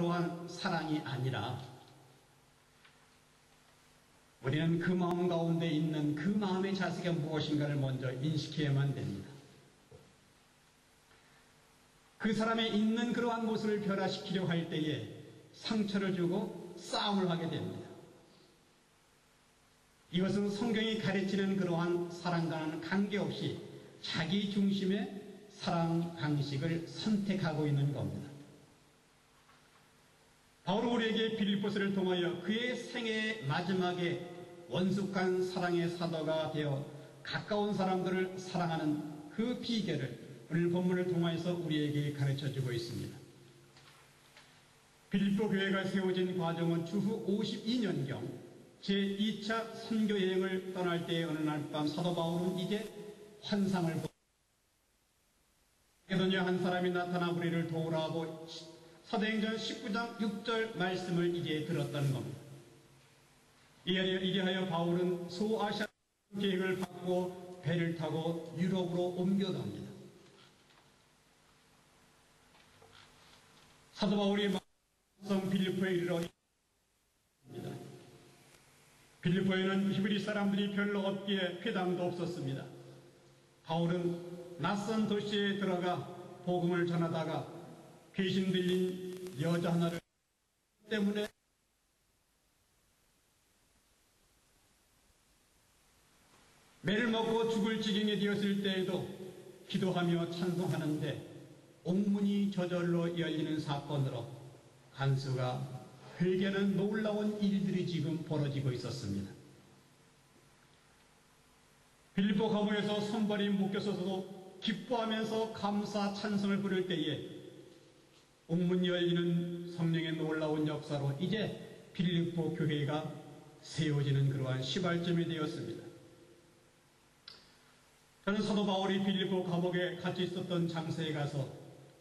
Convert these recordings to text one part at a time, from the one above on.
그러한 사랑이 아니라 우리는 그 마음 가운데 있는 그 마음의 자세가 무엇인가를 먼저 인식해야만 됩니다. 그 사람의 있는 그러한 모습을 변화시키려 할 때에 상처를 주고 싸움을 하게 됩니다. 이것은 성경이 가르치는 그러한 사랑과는 관계없이 자기 중심의 사랑 방식을 선택하고 있는 겁니다. 바울은 우리에게 빌립보서를 통하여 그의 생애의 마지막에 원숙한 사랑의 사도가 되어 가까운 사람들을 사랑하는 그 비결을 오늘 본문을 통하여서 우리에게 가르쳐주고 있습니다. 빌립보 교회가 세워진 과정은 주후 52년경 제2차 선교 여행을 떠날 때의 어느 날 밤 사도 바울은 이제 환상을 보고 마게도냐 한 사람이 나타나 우리를 도우라고 사도행전 19장 6절 말씀을 이제 들었다는 겁니다. 이리하여 바울은 소아시아 계획을 받고 배를 타고 유럽으로 옮겨갑니다. 사도 바울이 성 빌립보에 이르러 빌립보에는 히브리 사람들이 별로 없기에 회당도 없었습니다. 바울은 낯선 도시에 들어가 복음을 전하다가 귀신 들린 여자 하나를 때문에 매를 먹고 죽을 지경에 되었을 때에도 기도하며 찬송하는데 옥문이 저절로 열리는 사건으로 간수가 회개하는 놀라운 일들이 지금 벌어지고 있었습니다. 빌립보 감옥에서 손발이 묶여서도 기뻐하면서 감사 찬송을 부를 때에 옥문 열리는 성령의 놀라운 역사로 이제 빌립보 교회가 세워지는 그러한 시발점이 되었습니다. 저는 사도 바울이 빌립보 감옥에 같이 있었던 장소에 가서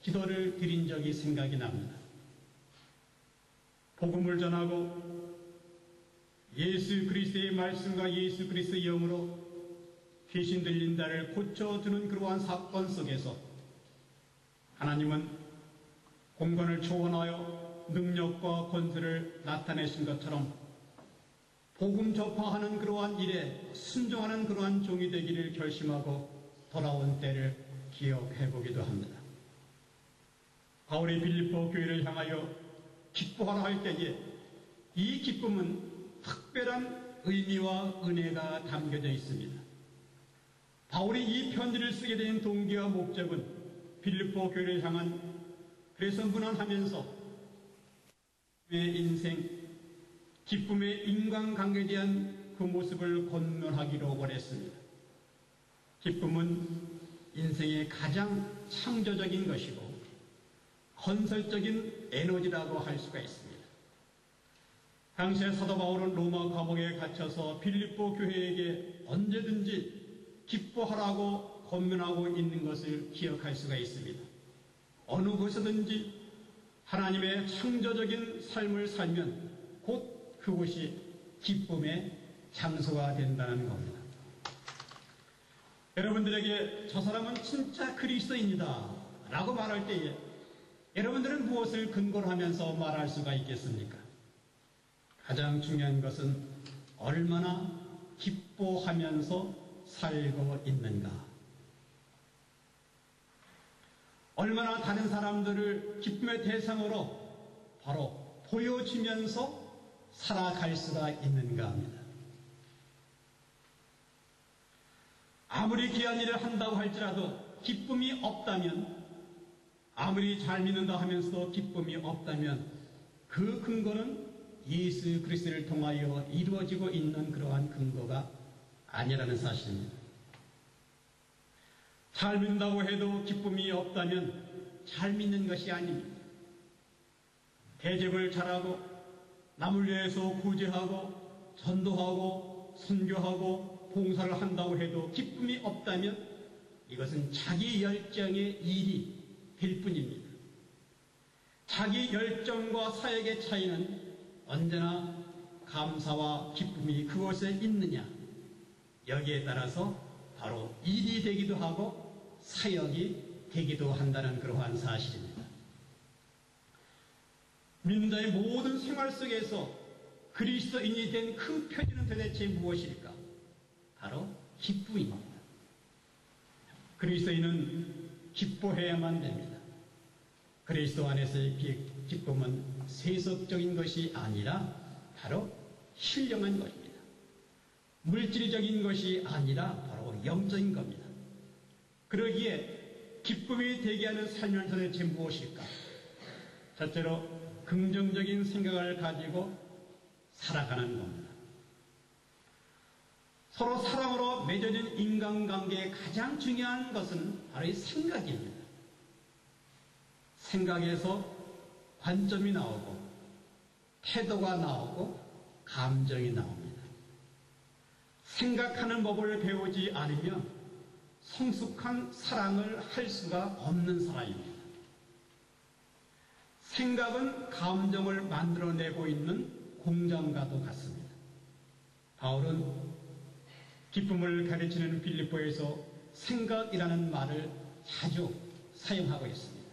기도를 드린 적이 생각이 납니다. 복음을 전하고 예수 그리스도의 말씀과 예수 그리스도의 영으로 귀신 들린 자를 고쳐주는 그러한 사건 속에서 하나님은 공간을 초월하여 능력과 권세를 나타내신 것처럼 복음 접하하는 그러한 일에 순종하는 그러한 종이 되기를 결심하고 돌아온 때를 기억해보기도 합니다. 바울이 빌립보 교회를 향하여 기뻐하라 할 때에 이 기쁨은 특별한 의미와 은혜가 담겨져 있습니다. 바울이 이 편지를 쓰게 된 동기와 목적은 빌립보 교회를 향한 그래서 무난하면서 내 인생 기쁨의 인간관계에 대한 그 모습을 권면하기로 원했습니다. 기쁨은 인생의 가장 창조적인 것이고 건설적인 에너지라고 할 수가 있습니다. 당시에 사도 바울은 로마 감옥에 갇혀서 빌립보 교회에게 언제든지 기뻐하라고 권면하고 있는 것을 기억할 수가 있습니다. 어느 곳에든지 하나님의 창조적인 삶을 살면 곧 그곳이 기쁨의 장소가 된다는 겁니다. 여러분들에게 저 사람은 진짜 그리스도인이다 라고 말할 때에 여러분들은 무엇을 근거로 하면서 말할 수가 있겠습니까? 가장 중요한 것은 얼마나 기뻐하면서 살고 있는가, 얼마나 다른 사람들을 기쁨의 대상으로 바로 보여주면서 살아갈 수가 있는가 합니다. 아무리 귀한 일을 한다고 할지라도 기쁨이 없다면, 아무리 잘 믿는다 하면서도 기쁨이 없다면 그 근거는 예수 그리스도를 통하여 이루어지고 있는 그러한 근거가 아니라는 사실입니다. 잘 믿는다고 해도 기쁨이 없다면 잘 믿는 것이 아닙니다. 대접을 잘하고 남을 위해서 구제하고 전도하고 선교하고 봉사를 한다고 해도 기쁨이 없다면 이것은 자기 열정의 일이 될 뿐입니다. 자기 열정과 사역의 차이는 언제나 감사와 기쁨이 그곳에 있느냐, 여기에 따라서 바로 일이 되기도 하고 사역이 되기도 한다는 그러한 사실입니다. 믿는 자의 모든 생활 속에서 그리스도인이 된 큰 표지는 도대체 무엇일까? 바로 기쁨입니다. 그리스도인은 기뻐해야만 됩니다. 그리스도 안에서의 기쁨은 세속적인 것이 아니라 바로 신령한 것입니다. 물질적인 것이 아니라 바로 영적인 겁니다. 그러기에 기쁨이 되게 하는 삶은 도대체 무엇일까? 첫째로 긍정적인 생각을 가지고 살아가는 겁니다. 서로 사랑으로 맺어진 인간관계의 가장 중요한 것은 바로 이 생각입니다. 생각에서 관점이 나오고 태도가 나오고 감정이 나옵니다. 생각하는 법을 배우지 않으면 성숙한 사랑을 할 수가 없는 사람입니다. 생각은 감정을 만들어내고 있는 공장과도 같습니다. 바울은 기쁨을 가르치는 빌립보에서 생각이라는 말을 자주 사용하고 있습니다.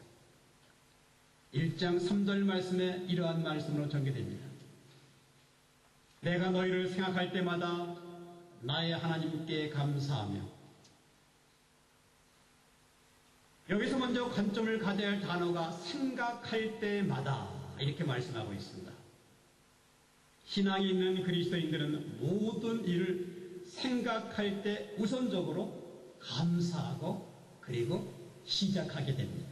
1장 3절 말씀에 이러한 말씀으로 전개됩니다. 내가 너희를 생각할 때마다 나의 하나님께 감사하며. 여기서 먼저 관점을 가져야 할 단어가 생각할 때마다 이렇게 말씀하고 있습니다. 신앙이 있는 그리스도인들은 모든 일을 생각할 때 우선적으로 감사하고 그리고 시작하게 됩니다.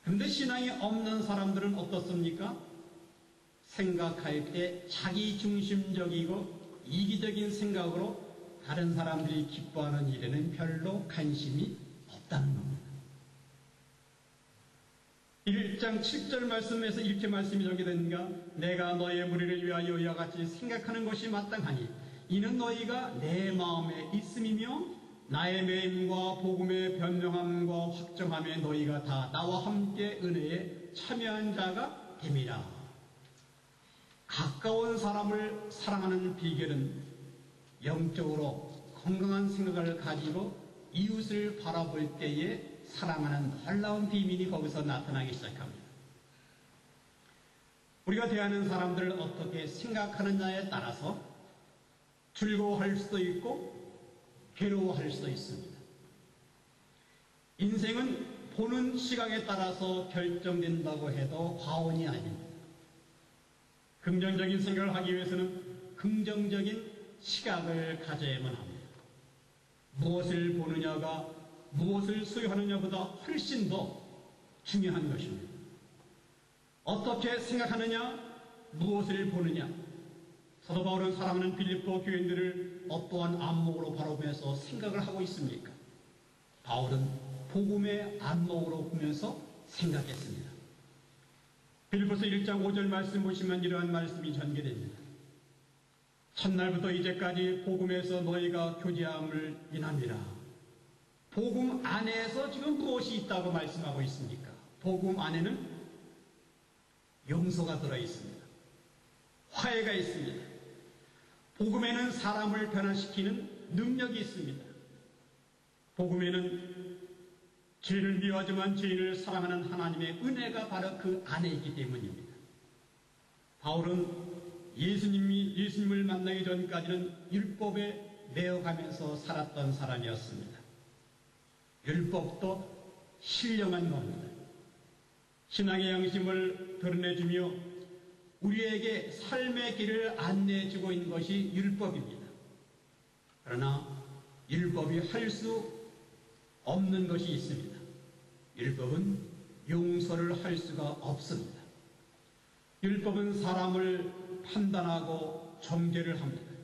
그런데 신앙이 없는 사람들은 어떻습니까? 생각할 때 자기중심적이고 이기적인 생각으로 다른 사람들이 기뻐하는 일에는 별로 관심이 없다는 겁니다. 1장 7절 말씀에서 이렇게 말씀이 전개되는가? 내가 너의 무리를 위하여 이와 같이 생각하는 것이 마땅하니 이는 너희가 내 마음에 있음이며 나의 매임과 복음의 변명함과 확정함에 너희가 다 나와 함께 은혜에 참여한 자가 됨이라. 가까운 사람을 사랑하는 비결은 영적으로 건강한 생각을 가지고 이웃을 바라볼 때에 사랑하는 놀라운 비밀이 거기서 나타나기 시작합니다. 우리가 대하는 사람들을 어떻게 생각하느냐에 따라서 즐거워할 수도 있고 괴로워할 수도 있습니다. 인생은 보는 시각에 따라서 결정된다고 해도 과언이 아닙니다. 긍정적인 생각을 하기 위해서는 긍정적인 시각을 가져야만 합니다. 무엇을 보느냐가 무엇을 소유하느냐보다 훨씬 더 중요한 것입니다. 어떻게 생각하느냐, 무엇을 보느냐. 사도 바울은 사랑하는 빌립보 교인들을 어떠한 안목으로 바라보면서 생각을 하고 있습니까? 바울은 복음의 안목으로 보면서 생각했습니다. 빌립보서 1장 5절 말씀 보시면 이러한 말씀이 전개됩니다. 첫날부터 이제까지 복음에서 너희가 교제함을 인함이라. 복음 안에서 지금 무엇이 있다고 말씀하고 있습니까? 복음 안에는 용서가 들어있습니다. 화해가 있습니다. 복음에는 사람을 변화시키는 능력이 있습니다. 복음에는 죄를 미워하지만 죄인을 사랑하는 하나님의 은혜가 바로 그 안에 있기 때문입니다. 바울은 예수님을 만나기 전까지는 율법에 매어가면서 살았던 사람이었습니다. 율법도 신령한 겁니다. 신앙의 양심을 드러내주며 우리에게 삶의 길을 안내해주고 있는 것이 율법입니다. 그러나 율법이 할 수 없는 것이 있습니다. 율법은 용서를 할 수가 없습니다. 율법은 사람을 판단하고 정죄를 합니다.